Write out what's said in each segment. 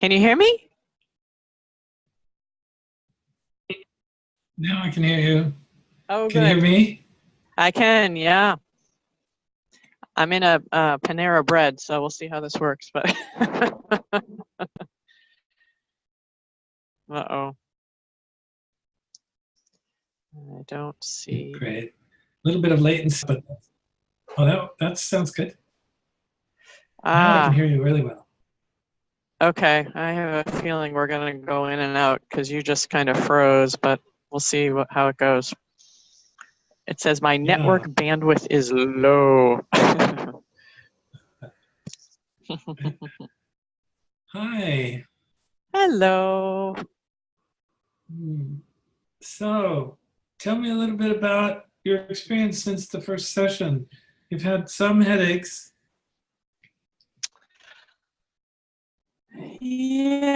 Can you hear me? Now I can hear you. Oh, Can you hear good. me? I can, yeah. I'm in a Panera Bread, so we'll see how this works. But uh-oh, I don't see. Great. A little bit of latency, but that sounds good. Now I can hear you really well. Okay. I have a feeling we're gonna go in and out because you just kind of froze, but we'll see how it goes. It says my network bandwidth is low. Hi. Hello. So, tell me a little bit about your experience since the first session. You've had some headaches. Yeah,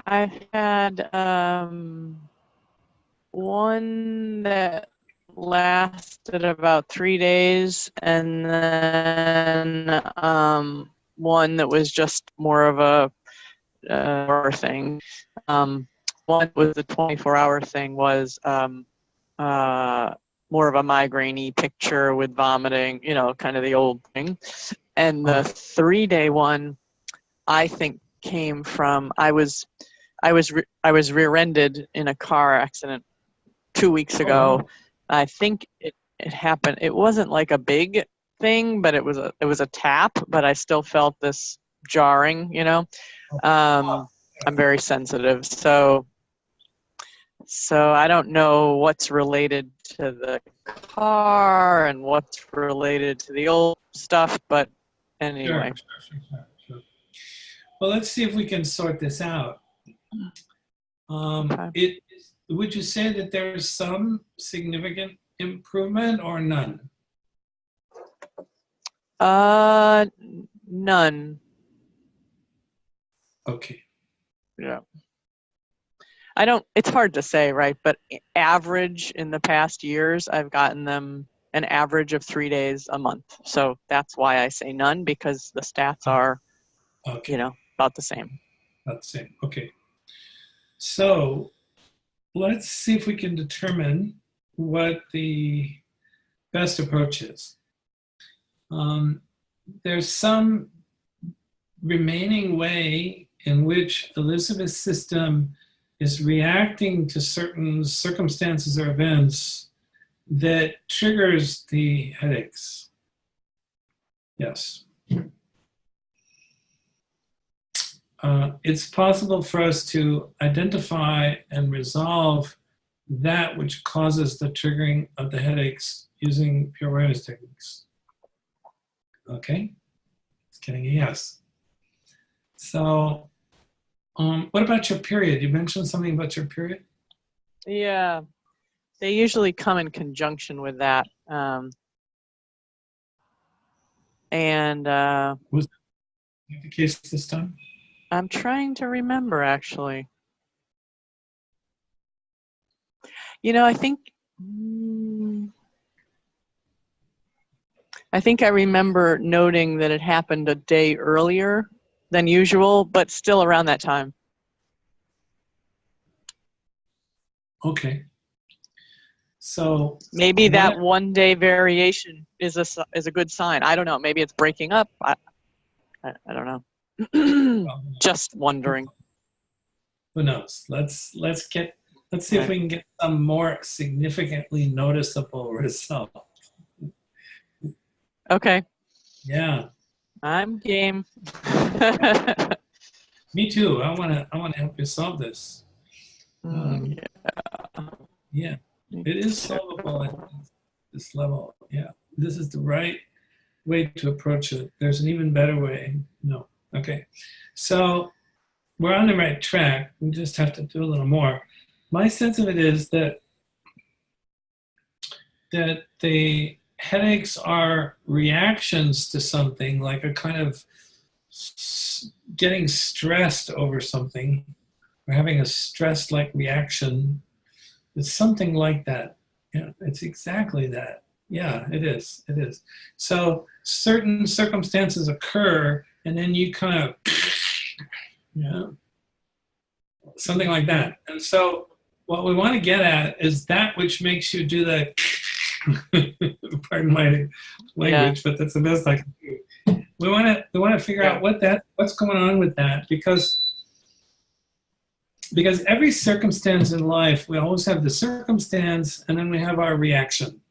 I've had one that lasted about 3 days, and then one that was just more of a thing. One was the 24-hour thing was more of a migraine-y picture with vomiting, you know, kind of the old thing. And the 3-day one, I think, came from I was rear-ended in a car accident 2 weeks ago. wow. I think it happened. It wasn't like a big thing, but it was a tap. But I still felt this jarring. You know, I'm very sensitive, so I don't know what's related to the car and what's related to the old stuff. But anyway. Sure. Well, let's see if we can sort this out. Okay. Would you say that there's some significant improvement or none? None. Okay. Yeah. It's hard to say, right? But average in the past years, I've gotten them an average of 3 days a month. So that's why I say none, because the stats are, okay. you know, about the same. About the same. Okay. So let's see if we can determine what the best approach is. There's some remaining way in which Elizabeth's system is reacting to certain circumstances or events that triggers the headaches. Yes. It's possible for us to identify and resolve that which causes the triggering of the headaches using pure awareness techniques. Okay, it's getting a yes. So, what about your period? You mentioned something about your period? Yeah, they usually come in conjunction with that. Was that the case this time? I'm trying to remember, actually. You know, I think I remember noting that it happened a day earlier than usual, but still around that time. Okay. So maybe that 1 day variation is a good sign. I don't know. Maybe it's breaking up. I don't know. Just wondering. Who knows? Let's see if we can get some more significantly noticeable result. Okay. Yeah. I'm game. Me too. I want to help you solve this. Yeah. It is solvable at this level. Yeah. This is the right way to approach it. There's an even better way. No. Okay. So we're on the right track. We just have to do a little more. My sense of it is that the headaches are reactions to something, like a kind of getting stressed over something, or having a stress-like reaction. It's something like that. Yeah, it's exactly that. Yeah, it is. It is. So certain circumstances occur, and then you kind of Yeah, something like that. And so what we want to get at is that which makes you do the, pardon my language, but that's the best I can do. We want to figure out what's going on with that, because every circumstance in life, we always have the circumstance and then we have our reaction.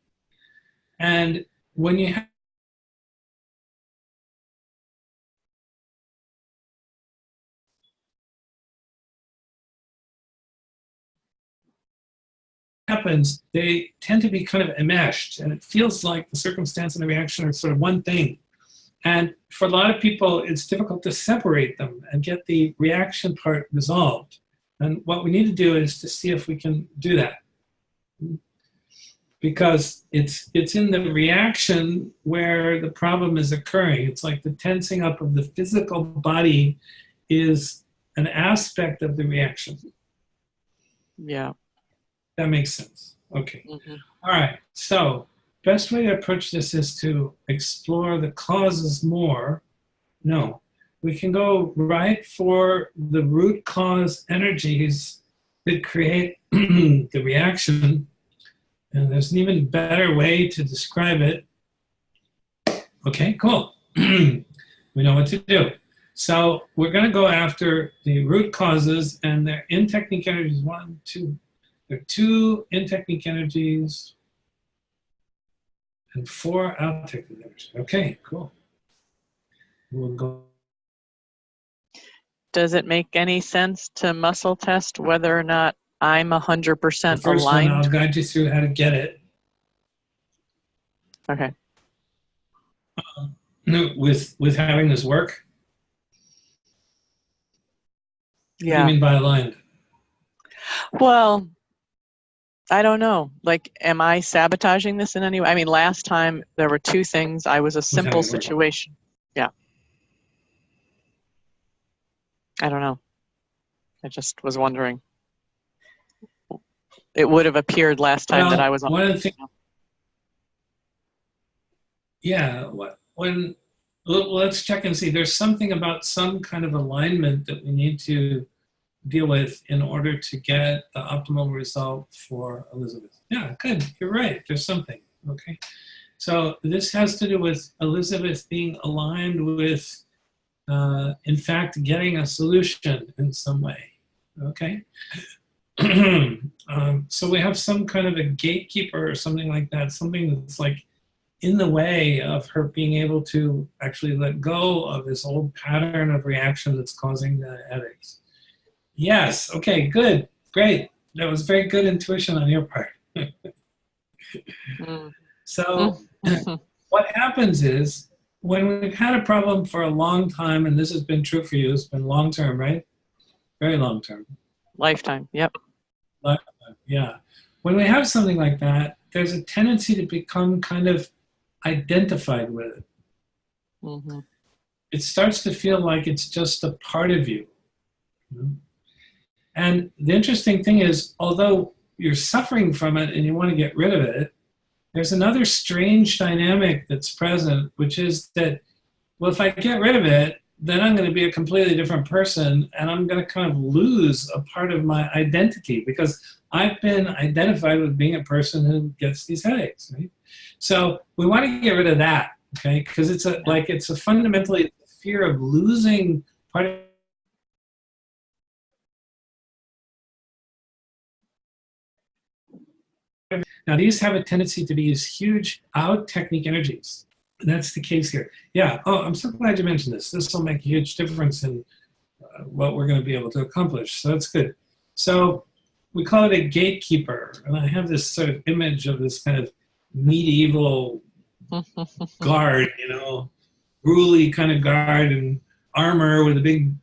And when you have happens, they tend to be kind of enmeshed, and it feels like the circumstance and the reaction are sort of one thing. And for a lot of people, it's difficult to separate them and get the reaction part resolved. And what we need to do is to see if we can do that. Because it's in the reaction where the problem is occurring. It's like the tensing up of the physical body is an aspect of the reaction. Yeah. That makes sense. Okay. Mm-hmm. All right. So best way to approach this is to explore the causes more. No, we can go right for the root cause energies that create the reaction. And there's an even better way to describe it. Okay, cool. We know what to do. So we're going to go after the root causes, and they're in technique energies. 1, 2. There are 2 in technique energies and 4 out technique energies. Okay, cool. We'll go. Does it make any sense to muscle test whether or not I'm 100% The first aligned? one, I'll guide you through how to get it. Okay. With having this work? Yeah. What do you mean by aligned? Well, I don't know. Like, am I sabotaging this in any way? I mean, last time there were 2 things. I was a simple situation. Yeah. I don't know. I just was wondering. It would have appeared last time that I was on. One of the things, yeah, let's check and see. There's something about some kind of alignment that we need to deal with in order to get the optimal result for Elizabeth. Yeah, good. You're right. There's something. Okay. So this has to do with Elizabeth being aligned with, in fact, getting a solution in some way. Okay. So we have some kind of a gatekeeper or something like that, something that's like in the way of her being able to actually let go of this old pattern of reaction that's causing the headaches. Yes, okay, good, great. That was very good intuition on your part. So what happens is, when we've had a problem for a long time, and this has been true for you, it's been long-term, right? Very long-term. Lifetime, yep. Lifetime, yeah. When we have something like that, there's a tendency to become kind of identified with it. Mm-hmm. It starts to feel like it's just a part of you. And the interesting thing is, although you're suffering from it and you want to get rid of it, there's another strange dynamic that's present, which is that, well, if I get rid of it, then I'm going to be a completely different person, and I'm going to kind of lose a part of my identity, because I've been identified with being a person who gets these headaches, right? So we want to get rid of that, okay? Because it's a fundamentally fear of losing part of. Now, these have a tendency to be these huge out technique energies. And that's the case here. Yeah, oh, I'm so glad you mentioned this. This will make a huge difference in what we're going to be able to accomplish. So that's good. So we call it a gatekeeper. And I have this sort of image of this kind of medieval guard, ruly kind of guard in armor with a big,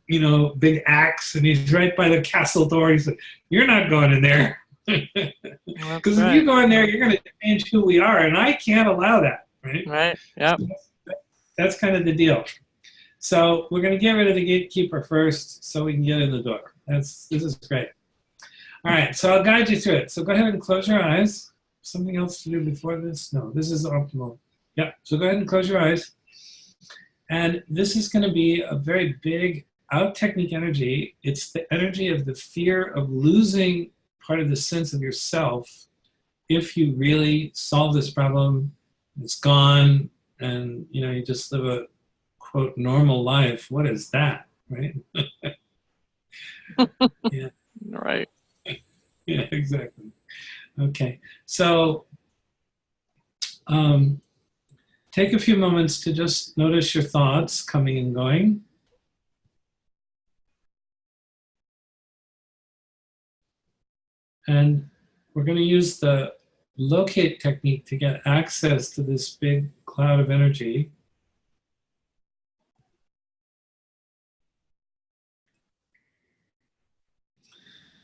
big axe. And he's right by the castle door. He's like, you're not going in there. Because if you go in there, you're going to change who we are. And I can't allow that. Right? Right. Yep. So that's kind of the deal. So we're going to get rid of the gatekeeper first so we can get in the door. This is great. All right, so I'll guide you through it. So go ahead and close your eyes. Something else to do before this? No, this is optimal. Yep, so go ahead and close your eyes. And this is going to be a very big out technique energy, it's the energy of the fear of losing part of the sense of yourself if you really solve this problem, it's gone, and you just live a quote normal life. What is that, right? Yeah. Right. Yeah, exactly. Okay, so take a few moments to just notice your thoughts coming and going. And we're going to use the locate technique to get access to this big cloud of energy.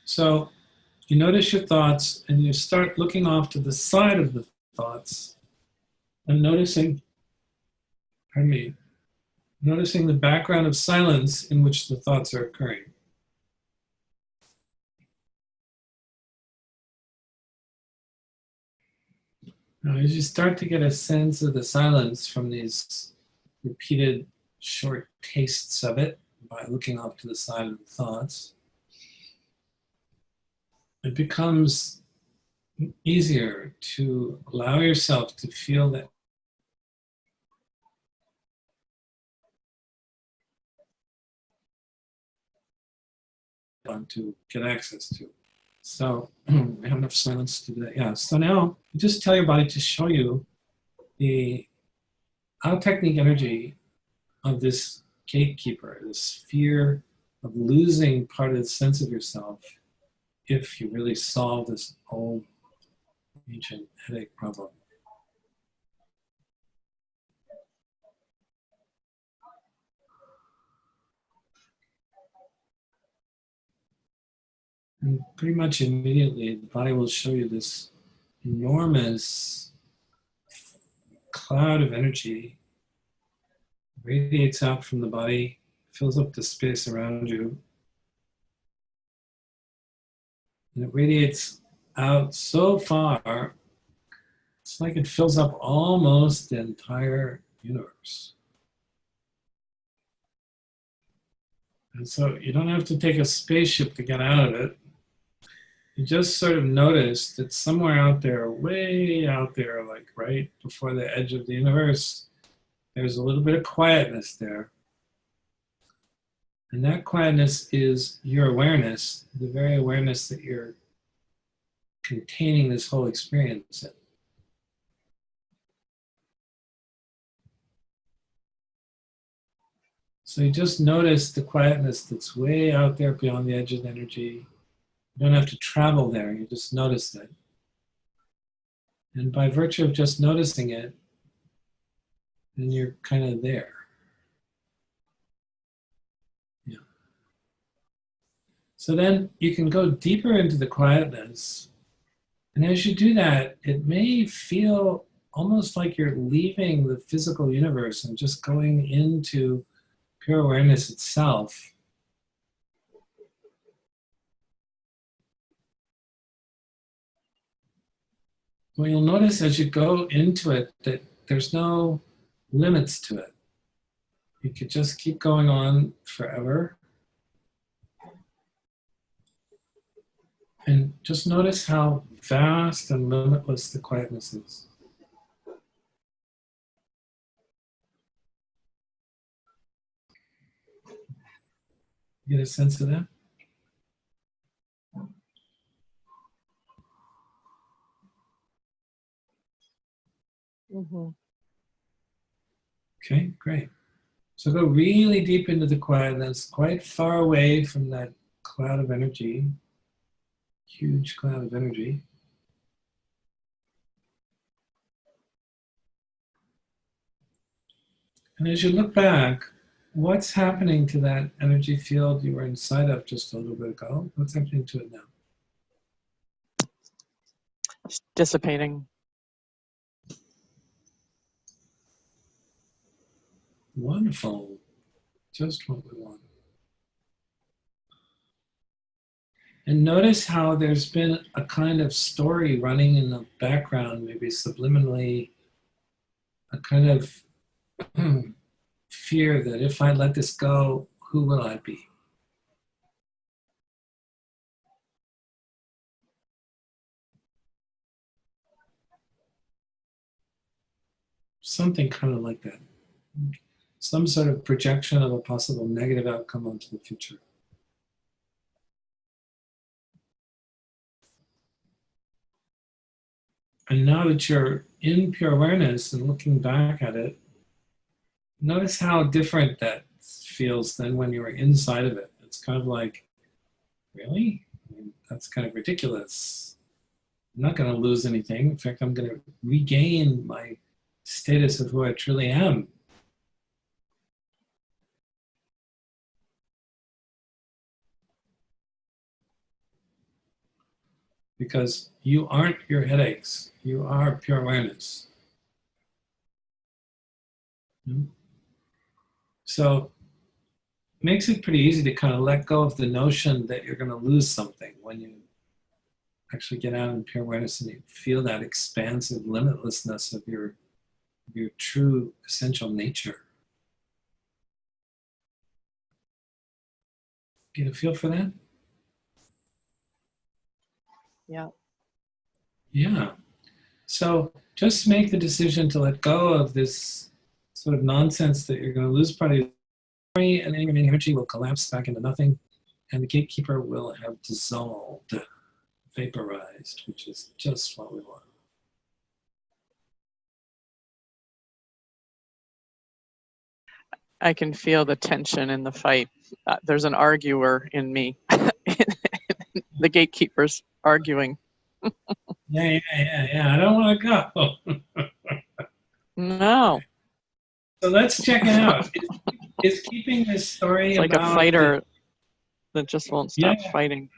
So you notice your thoughts and you start looking off to the side of the thoughts and noticing, pardon me, noticing the background of silence in which the thoughts are occurring. Now, as you start to get a sense of the silence from these repeated short tastes of it by looking off to the side of the thoughts, it becomes easier to allow yourself to feel that want to get access to. So we have enough silence to do that. Yeah, so now you just tell your body to show you the out technique energy of this gatekeeper, this fear of losing part of the sense of yourself if you really solve this old ancient headache problem. And pretty much immediately, the body will show you this enormous cloud of energy radiates out from the body, fills up the space around you, and it radiates out so far, it's like it fills up almost the entire universe. And so you don't have to take a spaceship to get out of it. You just sort of notice that somewhere out there, way out there, like right before the edge of the universe, there's a little bit of quietness there. And that quietness is your awareness, the very awareness that you're containing this whole experience in. So you just notice the quietness that's way out there beyond the edge of the energy. You don't have to travel there, you just notice it. And by virtue of just noticing it, then you're kind of there. Yeah. So then you can go deeper into the quietness. And as you do that, it may feel almost like you're leaving the physical universe and just going into pure awareness itself. Well, you'll notice as you go into it that there's no limits to it. You could just keep going on forever. And just notice how vast and limitless the quietness is. You get a sense of that? Mm-hmm. Okay, great. So go really deep into the quietness, quite far away from that cloud of energy, huge cloud of energy. And as you look back, what's happening to that energy field you were inside of just a little bit ago? What's happening to it now? It's dissipating. Wonderful. Just what we want. And notice how there's been a kind of story running in the background, maybe subliminally, a kind of fear that if I let this go, who will I be? Something kind of like that. Some sort of projection of a possible negative outcome onto the future. And now that you're in pure awareness and looking back at it, notice how different that feels than when you were inside of it. It's kind of like, really? I mean, that's kind of ridiculous. I'm not going to lose anything. In fact, I'm going to regain my status of who I truly am. Because you aren't your headaches. You are pure awareness. So it makes it pretty easy to kind of let go of the notion that you're going to lose something when you actually get out in pure awareness and you feel that expansive limitlessness of your true essential nature. Get a feel for that? Yeah. Yeah. So just make the decision to let go of this sort of nonsense that you're going to lose part of your memory, and any remaining energy will collapse back into nothing, and the gatekeeper will have dissolved, vaporized, which is just what we want. I can feel the tension in the fight. There's an arguer in me. The gatekeeper's arguing. Yeah. I don't want to go. No. So let's check it out. Is keeping this story It's like about a fighter that just won't stop fighting.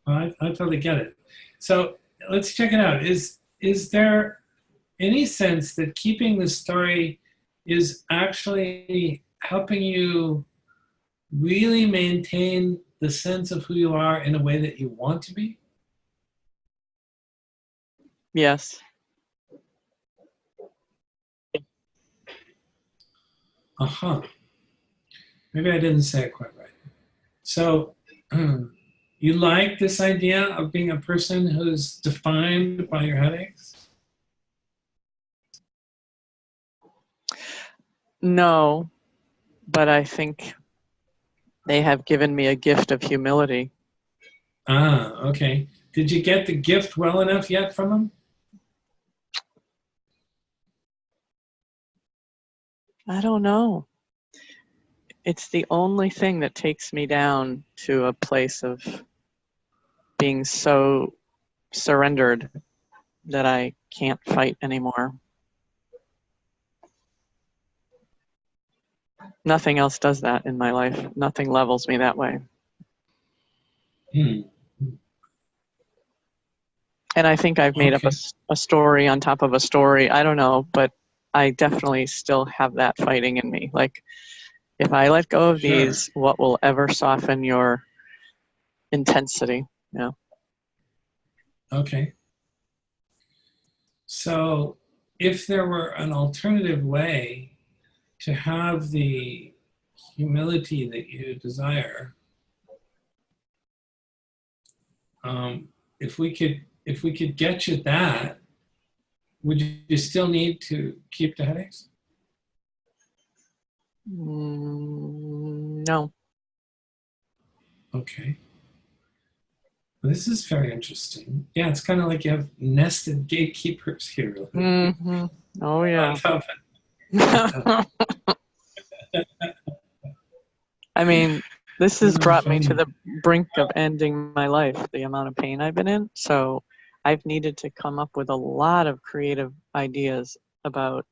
I totally get it. So let's check it out. Is there any sense that keeping the story is actually helping you really maintain the sense of who you are in a way that you want to be? Yes. Uh-huh. Maybe I didn't say it quite right. So you like this idea of being a person who's defined by your headaches? No, but I think they have given me a gift of humility. Ah, okay. Did you get the gift well enough yet from them? I don't know. It's the only thing that takes me down to a place of being so surrendered that I can't fight anymore. Nothing else does that in my life. Nothing levels me that way. Hmm. And I think I've made up a story on top of a story. I don't know, but I definitely still have that fighting in me. Like, if I let go of these, what will ever soften your intensity? Yeah. Okay. So if there were an alternative way to have the humility that you desire, if we could get you that, would you still need to keep the headaches? No. Okay. Well, this is very interesting. Yeah, it's kind of like you have nested gatekeepers here. Mm-hmm. Oh, yeah. I mean, this has brought me to the brink of ending my life, the amount of pain I've been in. So I've needed to come up with a lot of creative ideas about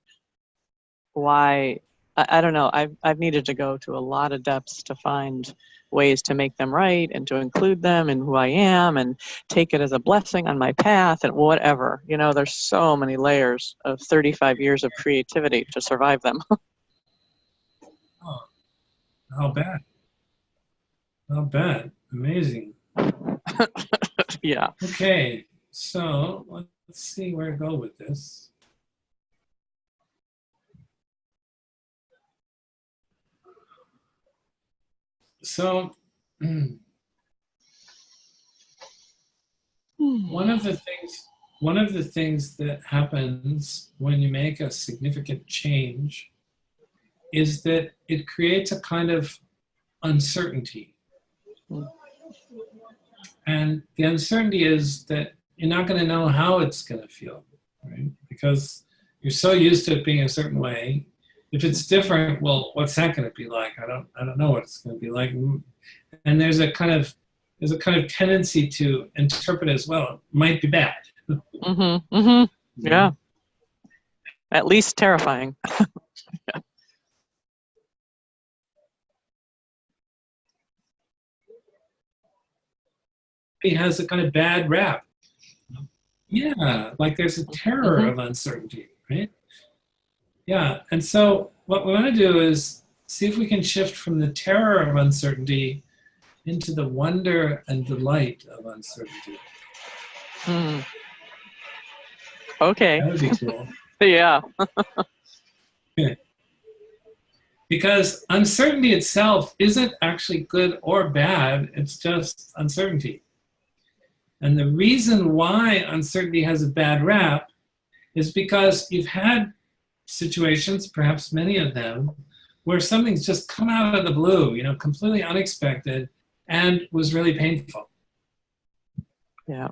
why. I don't know. I've needed to go to a lot of depths to find ways to make them right and to include them in who I am and take it as a blessing on my path and whatever. You know, there's so many layers of 35 years of creativity to survive them. Oh, how bad? How bad? Amazing. Yeah. Okay, so let's see where to go with this. So one of the things that happens when you make a significant change is that it creates a kind of uncertainty. And the uncertainty is that you're not going to know how it's going to feel, right? Because you're so used to it being a certain way. If it's different, well, what's that going to be like? I don't know what it's going to be like. And there's a kind of tendency to interpret it as, well, it might be bad. Mm-hmm. Mm-hmm. Yeah. At least terrifying. It has a kind of bad rap. Yeah, like there's a terror of uncertainty, right? Yeah, and so what we want to do is see if we can shift from the terror of uncertainty into the wonder and delight of uncertainty. Okay. That would be cool. Yeah. Because uncertainty itself isn't actually good or bad, it's just uncertainty. And the reason why uncertainty has a bad rap is because you've had situations, perhaps many of them, where something's just come out of the blue, you know, completely unexpected and was really painful. Yeah.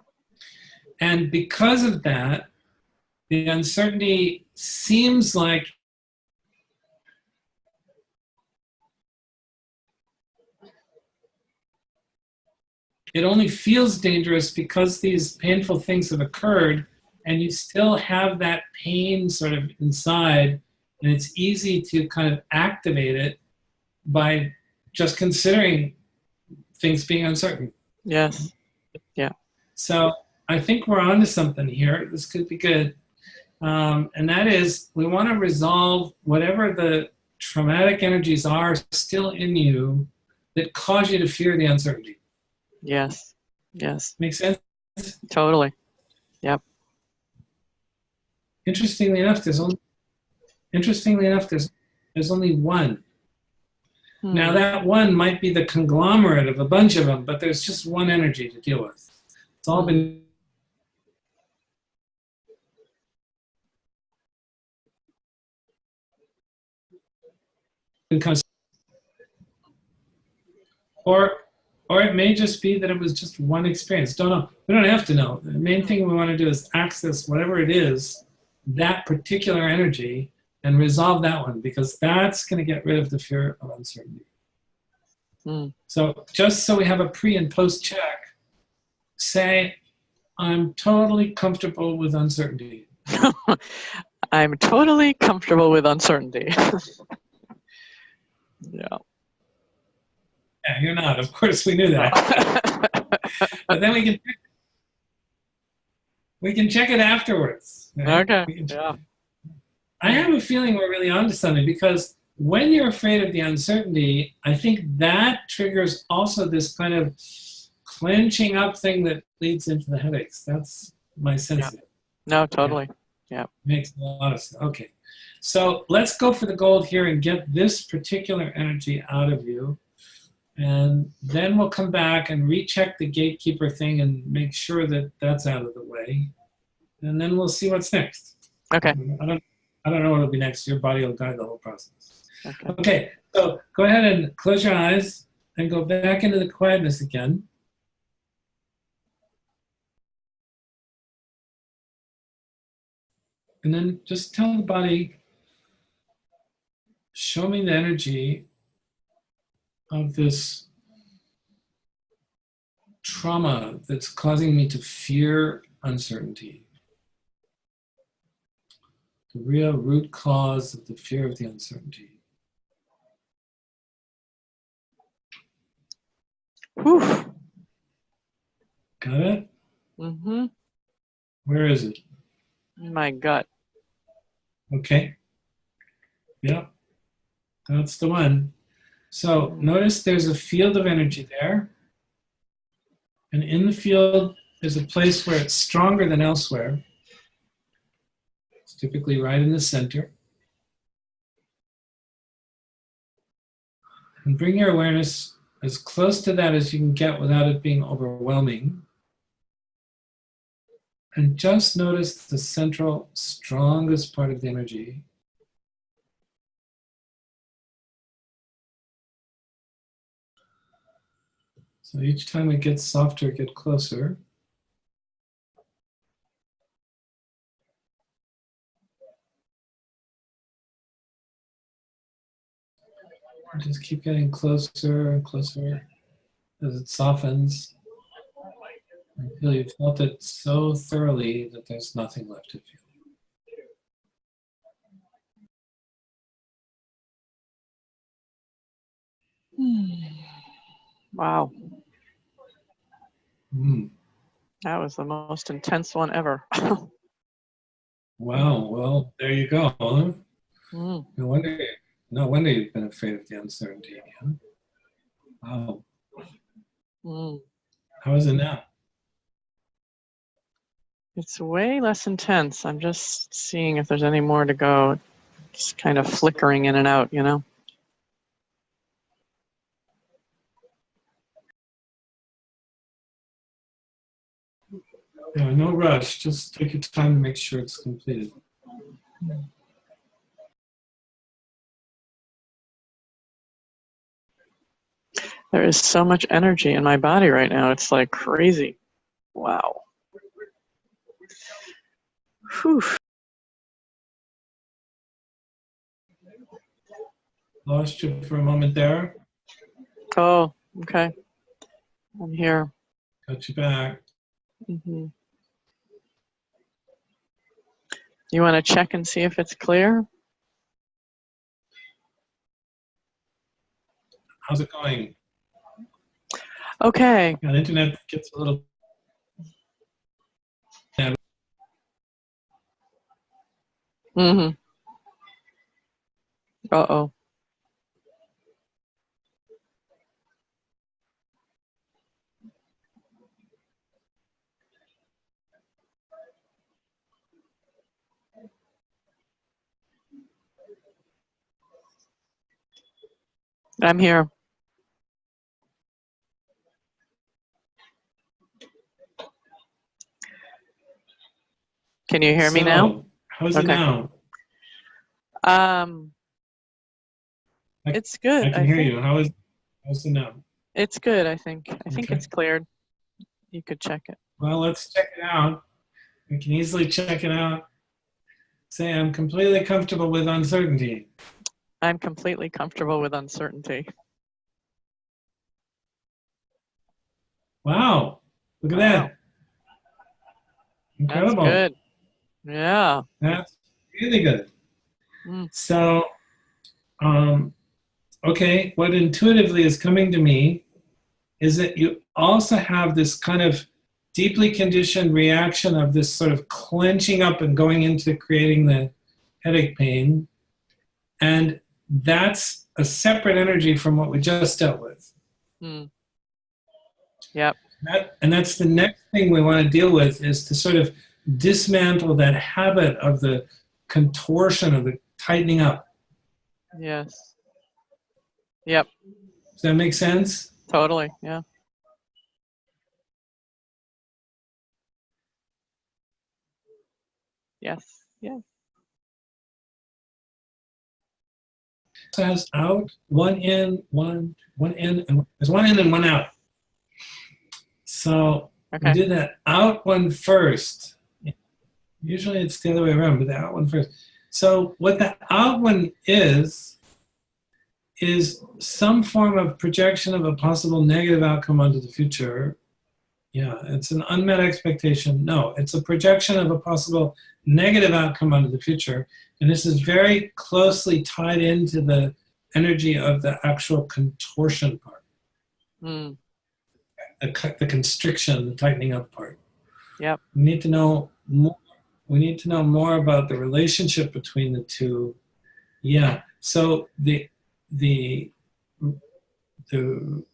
And because of that, the uncertainty seems like it only feels dangerous because these painful things have occurred and you still have that pain sort of inside, and it's easy to kind of activate it by just considering things being uncertain. Yes. Yeah. So I think we're onto something here. This could be good. And that is, we want to resolve whatever the traumatic energies are still in you that cause you to fear the uncertainty. Yes. Yes. Makes sense? Totally. Yep. Interestingly enough, there's only one. Now that one might be the conglomerate of a bunch of them, but there's just one energy to deal with. It's all been kind of, or it may just be that it was just one experience. Don't know. We don't have to know. The main thing we want to do is access whatever it is, that particular energy, and resolve that one, because that's going to get rid of the fear of uncertainty. So just so we have a pre and post check, say, I'm totally comfortable with uncertainty. I'm totally comfortable with uncertainty. Yeah. Yeah, you're not. Of course, we knew that. But then we can check it afterwards. Right? Okay. Yeah. I have a feeling we're really onto something, because when you're afraid of the uncertainty, I think that triggers also this kind of clenching up thing that leads into the headaches. That's my sense of it. No, totally. Yeah. Makes a lot of sense. Okay. So let's go for the gold here and get this particular energy out of you. And then we'll come back and recheck the gatekeeper thing and make sure that that's out of the way. And then we'll see what's next. Okay. I don't know what'll be next. Your body will guide the whole process. Okay. Okay, so go ahead and close your eyes and go back into the quietness again. And then just tell the body, show me the energy of this trauma that's causing me to fear uncertainty. The real root cause of the fear of the uncertainty. Whew. Got it? Mm-hmm. Where is it? My gut. Okay. Yep. That's the one. So notice there's a field of energy there. And in the field, there's a place where it's stronger than elsewhere. It's typically right in the center. And bring your awareness as close to that as you can get without it being overwhelming. And just notice the central, strongest part of the energy. So each time it gets softer, get closer. And just keep getting closer and closer as it softens. Until you've felt it so thoroughly that there's nothing left to feel. Wow. Mm. That was the most intense one ever. Wow, well, there you go. Huh? Mm. No wonder you've been afraid of the uncertainty. Huh? Wow. Mm. How is it now? It's way less intense. I'm just seeing if there's any more to go. It's kind of flickering in and out, you know? Yeah, no rush. Just take your time to make sure it's completed. There is so much energy in my body right now. It's like crazy. Wow. Whew. Lost you for a moment there. Oh, okay. I'm here. Got you back. Mm-hmm. You want to check and see if it's clear? How's it going? Okay. Yeah, the internet gets a little. Mm-hmm. Uh-oh. I'm here. Can you hear me now? How's it now? It's good. I can hear you. How's it now? It's good, I think. I think Okay. it's cleared. You could check it. Well, let's check it out. We can easily check it out. Say, I'm completely comfortable with uncertainty. I'm completely comfortable with uncertainty. Wow. Look at that. Incredible. That's good. Yeah. That's really good. Mm. So, okay, what intuitively is coming to me is that you also have this kind of deeply conditioned reaction of this sort of clenching up and going into creating the headache pain. And that's a separate energy from what we just dealt with. Mm. Yep. And that's the next thing we want to deal with, is to sort of dismantle that habit of the contortion, of the tightening up. Yes. Yep. Does that make sense? Totally. Yeah. Yes. Yes. So it has out, one in, one in, and there's one in and one out. So Okay. we did that out one first. Usually it's the other way around, but the out one first. So what the out one is some form of projection of a possible negative outcome onto the future. Yeah, it's an unmet expectation. No, it's a projection of a possible negative outcome onto the future. And this is very closely tied into the energy of the actual contortion part. Mm. The constriction, the tightening up part. Yep. We need to know more. We need to know more about the relationship between the two. Yeah. So the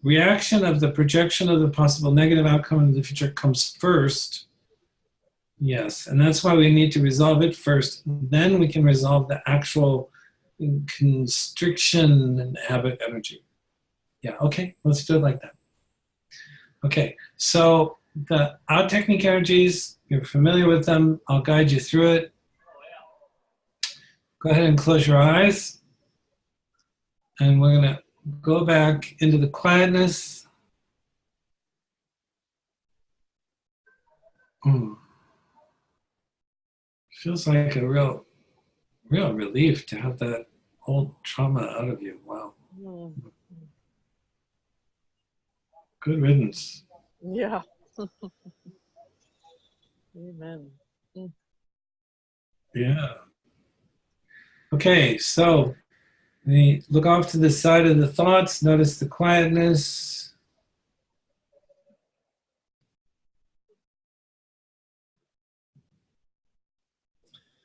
reaction of the projection of the possible negative outcome in the future comes first. Yes, and that's why we need to resolve it first. Then we can resolve the actual constriction and habit energy. Yeah, okay, let's do it like that. Okay, so the out technique energies, you're familiar with them. I'll guide you through it. Go ahead and close your eyes. And we're going to go back into the quietness. Feels like a real relief to have that old trauma out of you. Wow. Good riddance. Yeah. Amen. Yeah. Okay, so we look off to the side of the thoughts, notice the quietness.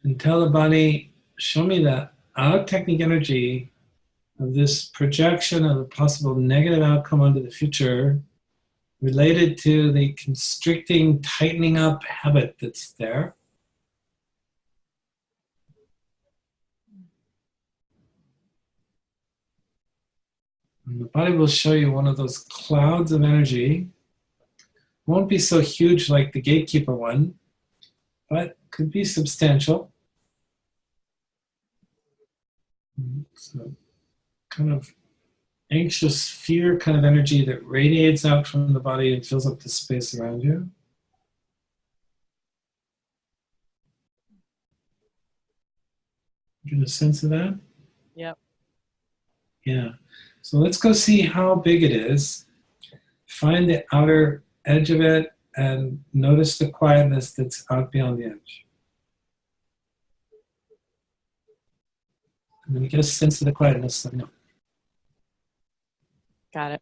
And tell the body, show me the out technique energy of this projection of a possible negative outcome onto the future related to the constricting, tightening up habit that's there. And the body will show you one of those clouds of energy. Won't be so huge like the gatekeeper one, but could be substantial. So kind of anxious fear kind of energy that radiates out from the body and fills up the space around you. Get a sense of that? Yep. Yeah. So let's go see how big it is. Find the outer edge of it and notice the quietness that's out beyond the edge. And then you get a sense of the quietness. Let me know. Got it.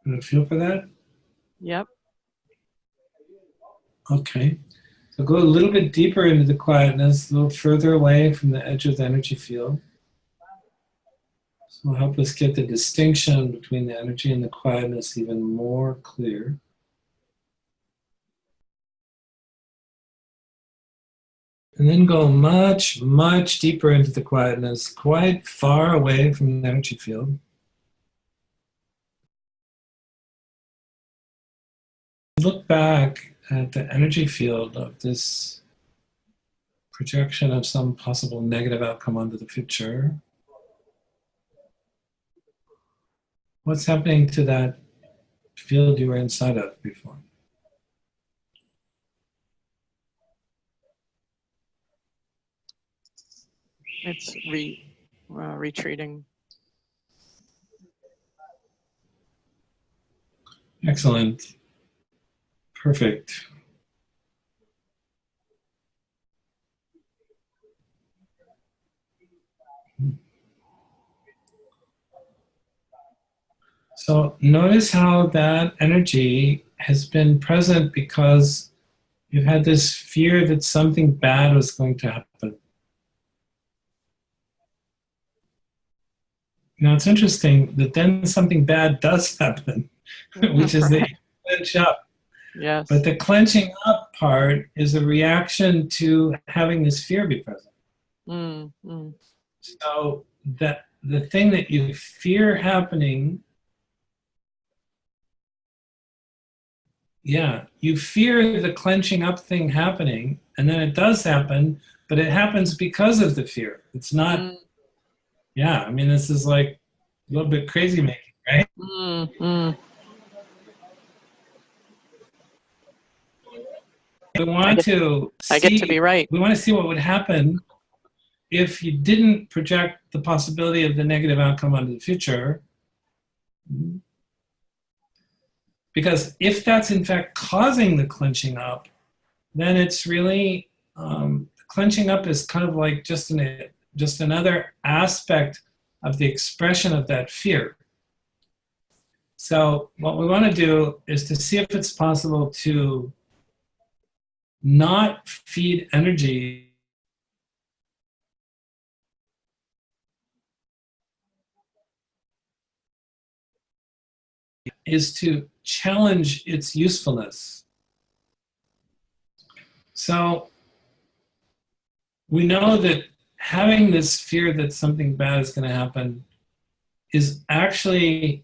Can you feel for that? Yep. Okay. So go a little bit deeper into the quietness, a little further away from the edge of the energy field. So it'll help us get the distinction between the energy and the quietness even more clear. And then go much, much deeper into the quietness, quite far away from the energy field. Look back at the energy field of this projection of some possible negative outcome onto the future. What's happening to that field you were inside of before? It's retreating. Excellent. Perfect. So notice how that energy has been present because you've had this fear that something bad was going to happen. Now it's interesting that then something bad does happen, which is that you clench up. Yes. But the clenching up part is a reaction to having this fear be present. So that the thing that you fear happening, you fear the clenching up thing happening, and then it does happen, but it happens because of the fear. It's not, I mean, this is like a little bit crazy making, right? We want to see, I get to be right. We want to see what would happen if you didn't project the possibility of the negative outcome onto the future. Because if that's in fact causing the clenching up, then it's really clenching up is kind of like just another aspect of the expression of that fear. So what we want to do is to see if it's possible to not feed energy is to challenge its usefulness. So we know that having this fear that something bad is going to happen is actually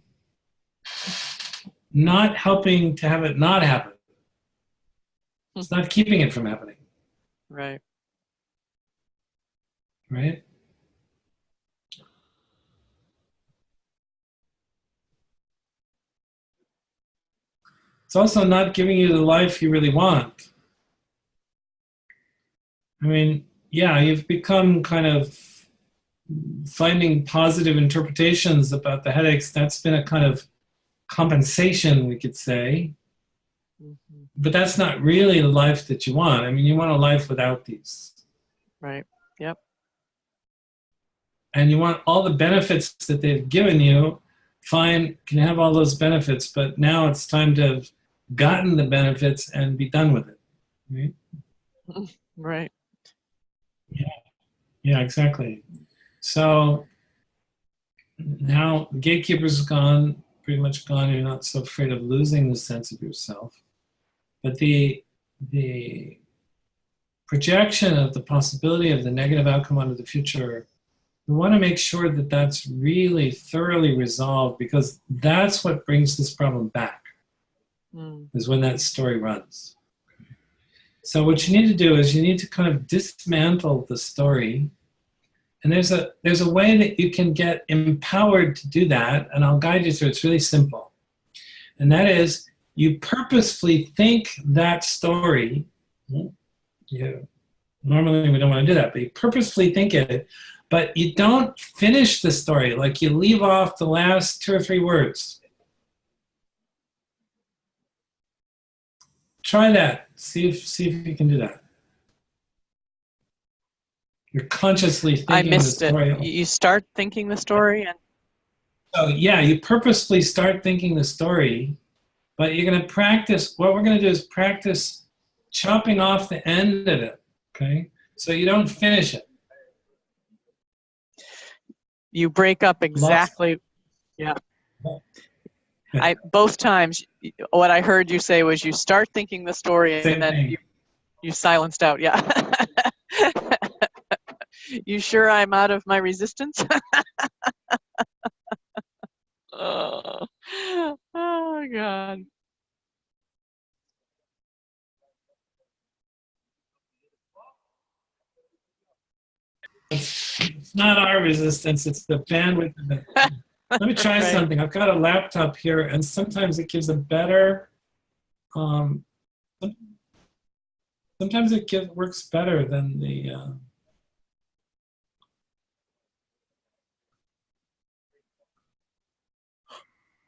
not helping to have it not happen. It's not keeping it from happening. Right. Right? It's also not giving you the life you really want. I mean, yeah, you've become kind of finding positive interpretations about the headaches. That's been a kind of compensation, we could say. Mm-hmm. But that's not really the life that you want. I mean, you want a life without these. Right. Yep. And you want all the benefits that they've given you. Fine, can have all those benefits, but now it's time to have gotten the benefits and be done with it. Right? Right. Yeah, exactly. So now the gatekeeper's gone, pretty much gone. You're not so afraid of losing the sense of yourself. But the projection of the possibility of the negative outcome onto the future, we want to make sure that that's really thoroughly resolved, because that's what brings this problem back, is when that story runs. So what you need to do is you need to kind of dismantle the story. And there's a way that you can get empowered to do that, and I'll guide you through it. It's really simple. And that is, you purposefully think that story. Normally we don't want to do that, but you purposefully think it, but you don't finish the story. Like, you leave off the last 2 or 3 words. Try that. See if you can do that. You're consciously thinking I missed the story. it. You start thinking the story, and so yeah, you purposefully start thinking the story, but you're going to practice. What we're going to do is practice chopping off the end of it. Okay, so you don't finish it. you break up exactly. Yeah. Both times, what I heard you say was you start thinking the story, Same and then thing. you silenced out. Yeah. You sure I'm out of my resistance? Oh, God. It's not our resistance, it's the bandwidth of it. Let me try Right. something. I've got a laptop here, and sometimes it gives a better, sometimes it works better than the,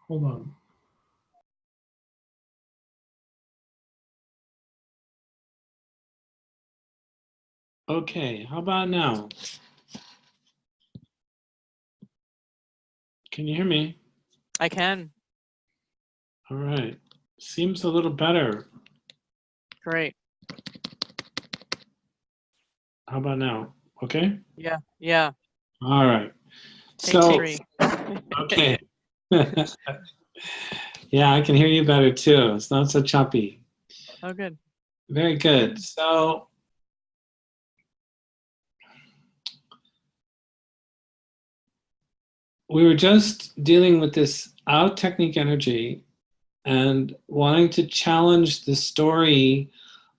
hold on. Okay, how about now? Can you hear me? I can. All right. Seems a little better. Great. How about now? Okay? Yeah. Yeah. All right. Take So, 3. okay. Yeah, I can hear you better too. It's not so choppy. Oh, good. Very good. So, we were just dealing with this out technique energy and wanting to challenge the story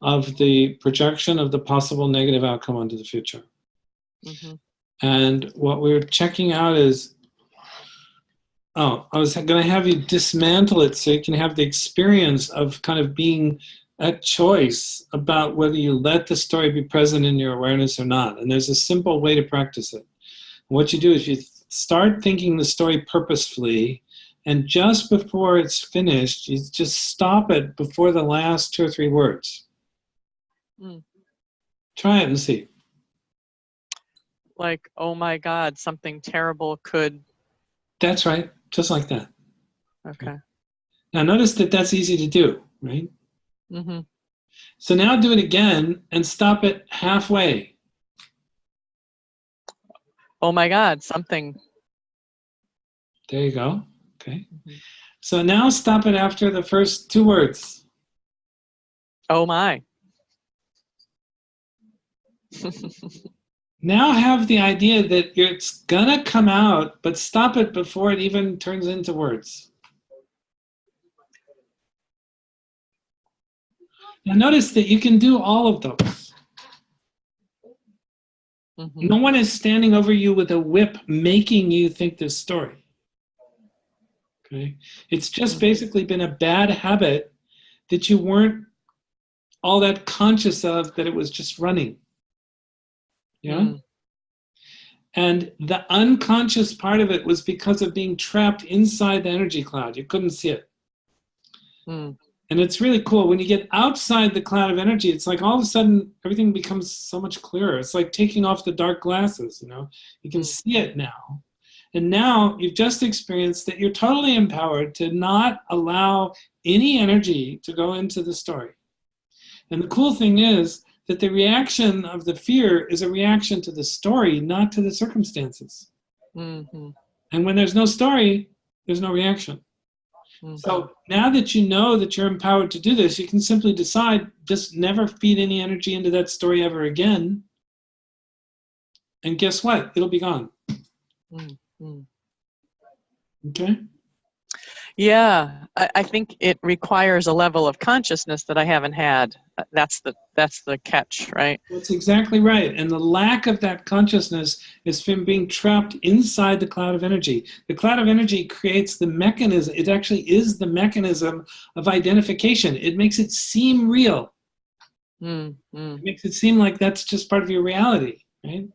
of the projection of the possible negative outcome onto the future. Mm-hmm. And what we were checking out is, I was going to have you dismantle it so you can have the experience of kind of being at choice about whether you let the story be present in your awareness or not. And there's a simple way to practice it. What you do is you start thinking the story purposefully, and just before it's finished, you just stop it before the last 2 or 3 words. Mm. Try it and see. Like, oh my God, something terrible could. That's right, just like that. Okay. Now notice that that's easy to do, right? Mm-hmm. So now do it again and stop it halfway. Oh my God, something. There you go. Okay. Mm-hmm. So now stop it after the first two words. Oh my. Now have the idea that it's gonna come out, but stop it before it even turns into words. Now notice that you can do all of those. Mm-hmm. No one is standing over you with a whip making you think this story. Okay? It's just basically been a bad habit that you weren't all that conscious of, that it was just running. Yeah? Mm. And the unconscious part of it was because of being trapped inside the energy cloud. You couldn't see it. Mm. And it's really cool. When you get outside the cloud of energy, it's like all of a sudden everything becomes so much clearer. It's like taking off the dark glasses, you know? You can see it now. And now you've just experienced that you're totally empowered to not allow any energy to go into the story. And the cool thing is that the reaction of the fear is a reaction to the story, not to the circumstances. Mm-hmm. And when there's no story, there's no reaction. Mm-hmm. So now that you know that you're empowered to do this, you can simply decide just never feed any energy into that story ever again. And guess what? It'll be gone. Mm-hmm. Okay? Yeah, I think it requires a level of consciousness that I haven't had. That's the catch, right? That's exactly right. And the lack of that consciousness is from being trapped inside the cloud of energy. The cloud of energy creates the mechanism. It actually is the mechanism of identification. It makes it seem real. Mm-hmm. It makes it seem like that's just part of your reality, right?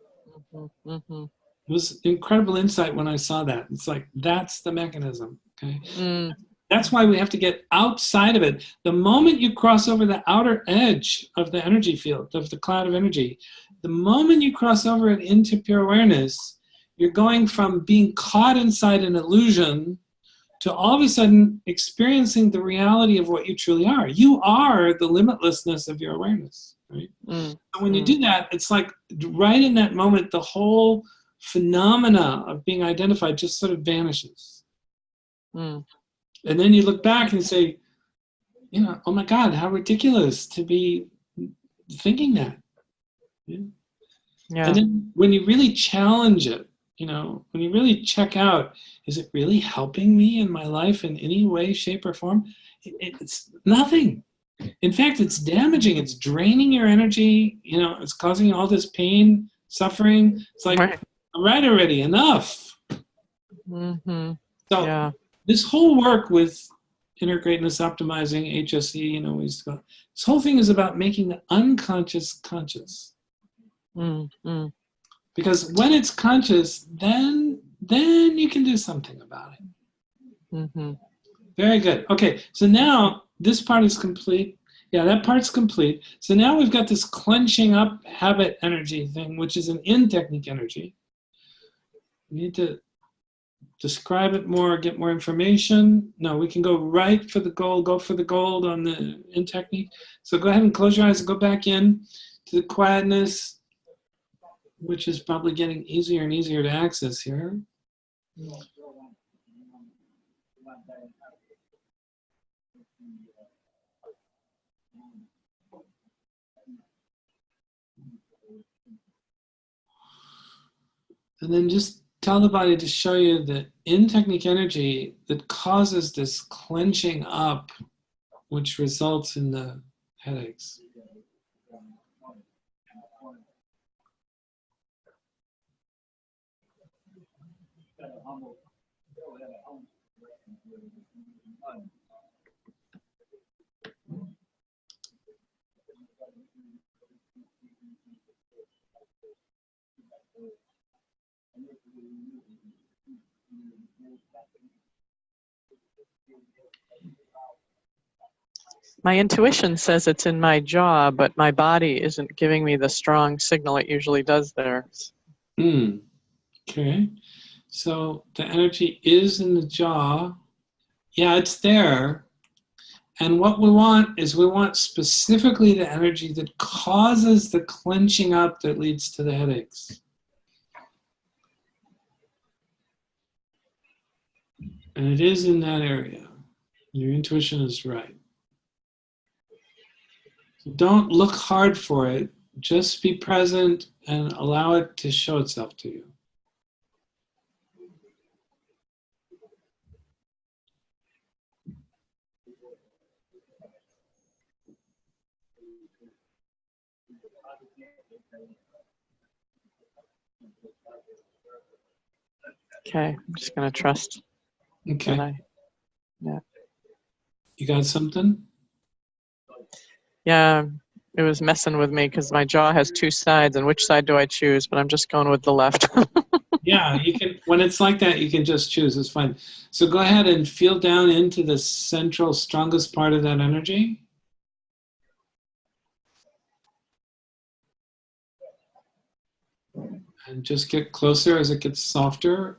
Mm-hmm. Mm-hmm. It was incredible insight when I saw that. It's like, that's the mechanism, okay? Mm. That's why we have to get outside of it. The moment you cross over the outer edge of the energy field, of the cloud of energy, the moment you cross over it into pure awareness, you're going from being caught inside an illusion to all of a sudden experiencing the reality of what you truly are. You are the limitlessness of your awareness, right? Mm. And when you do that, it's like right in that moment, the whole phenomena of being identified just sort of vanishes. Mm. And then you look back and say, you know, oh my God, how ridiculous to be thinking that. Yeah. Yeah. And then when you really challenge it, you know, when you really check out, is it really helping me in my life in any way, shape, or form? It's nothing. In fact, it's damaging. It's draining your energy. You know, it's causing all this pain, suffering. It's like, Right. all right already, enough. Mm-hmm. So Yeah. this whole work with inner greatness optimizing, HSE, you know, this whole thing is about making the unconscious conscious. Mm-hmm. Because when it's conscious, then you can do something about it. Mm-hmm. Very good. Okay, so now this part is complete. Yeah, that part's complete. So now we've got this clenching up habit energy thing, which is an in technique energy. We need to describe it more, get more information. No, we can go right for the gold, go for the gold on the in technique. So go ahead and close your eyes and go back in to the quietness, which is probably getting easier and easier to access here. And then just tell the body to show you the in-technique energy that causes this clenching up, which results in the headaches. My intuition says it's in my jaw, but my body isn't giving me the strong signal it usually does there. Hmm. Okay. So the energy is in the jaw. Yeah, it's there. And what we want is we want specifically the energy that causes the clenching up that leads to the headaches. And it is in that area. Your intuition is right. So don't look hard for it. Just be present and allow it to show itself to you. Okay, I'm just going to trust Okay. that yeah. You got something? Yeah, it was messing with me because my jaw has two sides, and which side do I choose? But I'm just going with the left. Yeah, you can, when it's like that, you can just choose. It's fine. So go ahead and feel down into the central, strongest part of that energy. And just get closer as it gets softer.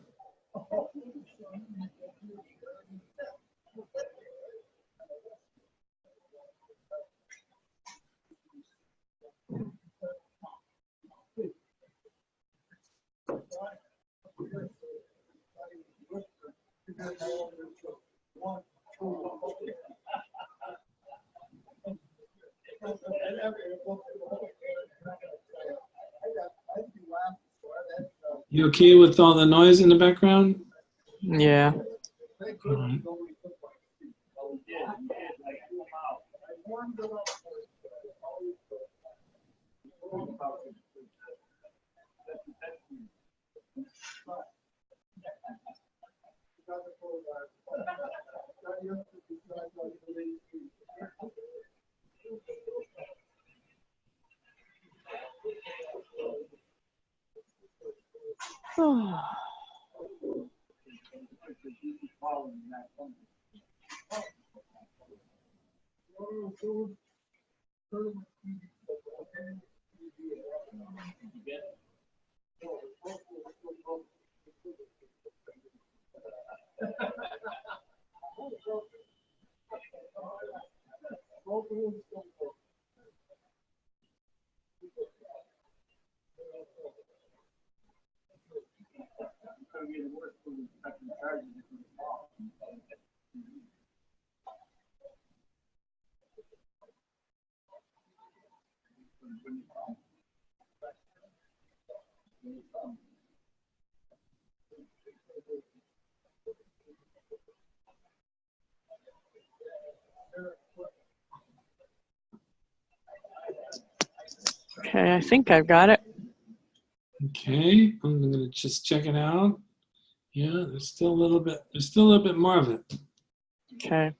You okay with all the noise in the background? Yeah. All right. Okay, I think I've got it. Okay, I'm gonna just check it out. Yeah, there's still a little bit more of it. Okay.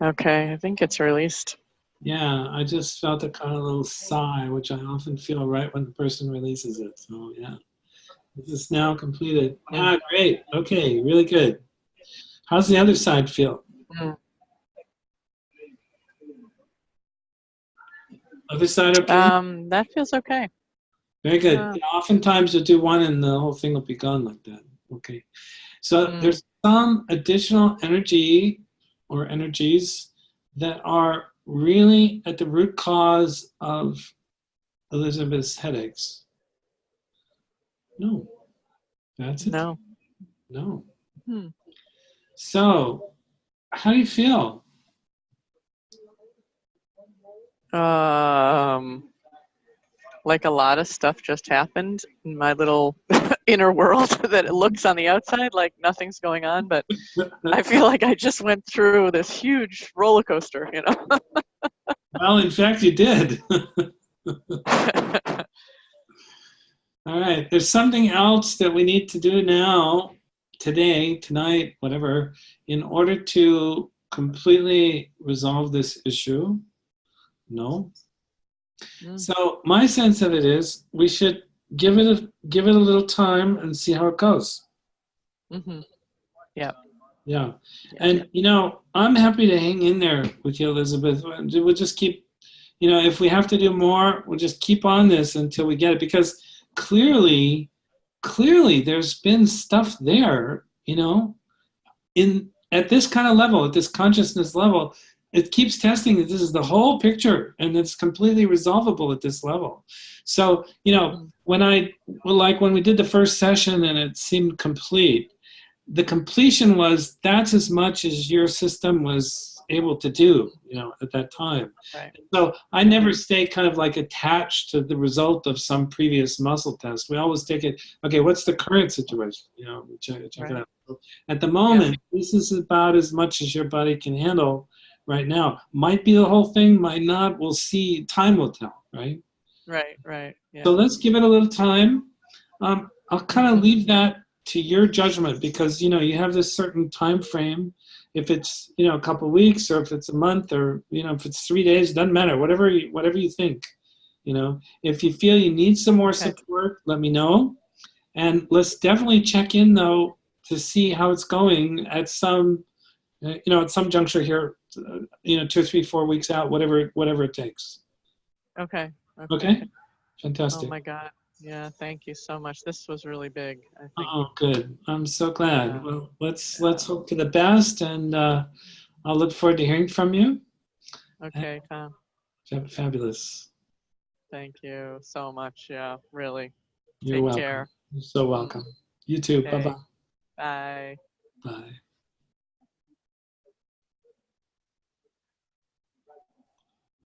Okay, I think it's released. Yeah, I just felt a kind of little sigh, which I often feel right when the person releases it. So yeah, this is now completed. Ah, great. Okay, really good. How's the other side feel? Mm. Other side okay? That feels okay. Very good. Yeah, oftentimes you'll do one and the whole thing will be gone like that. Okay. So there's some additional energy or energies that are really at the root cause of Elizabeth's headaches. No, that's it. No. No. Hmm. So, how do you feel? Like a lot of stuff just happened in my little inner world that it looks on the outside like nothing's going on, but I feel like I just went through this huge roller coaster, you know? Well, in fact, you did. All right, there's something else that we need to do now, today, tonight, whatever, in order to completely resolve this issue. No? Mm. So my sense of it is we should give it a little time and see how it goes. Mm-hmm. Yeah. Yeah. Yeah. And, you know, I'm happy to hang in there with you, Elizabeth. We'll just keep, you know, if we have to do more, we'll just keep on this until we get it. Because clearly there's been stuff there, you know, in at this kind of level, at this consciousness level. It keeps testing that this is the whole picture and it's completely resolvable at this level. So, you know, when we did the first session and it seemed complete, the completion was that's as much as your system was able to do, you know, at that time. Right. So I never stay kind of like attached to the result of some previous muscle test. We always take it, okay, what's the current situation? You know, check it out. At the moment, this is about as much as your body can handle right now. Might be the whole thing, might not. We'll see. Time will tell, right? Right. Yeah. So let's give it a little time. I'll kind of leave that to your judgment because you know you have this certain time frame. If it's you know a couple of weeks or if it's a month or you know if it's 3 days, doesn't matter. Whatever you think. You know, if you feel you need some more support, let me know. And let's definitely check in though to see how it's going at some you know at some juncture here. You know, 2 or 3, 4 weeks out, whatever it takes. Okay. Okay. Fantastic. Oh my God. Yeah, thank you so much. This was really big, I think. Oh, good. I'm so glad. Well, let's hope for the best, and I'll look forward to hearing from you. Okay, Tom. Fabulous. Thank you so much. Yeah, really. You're Take welcome. care. You're so welcome. You too. Okay. Bye-bye. Bye. Bye.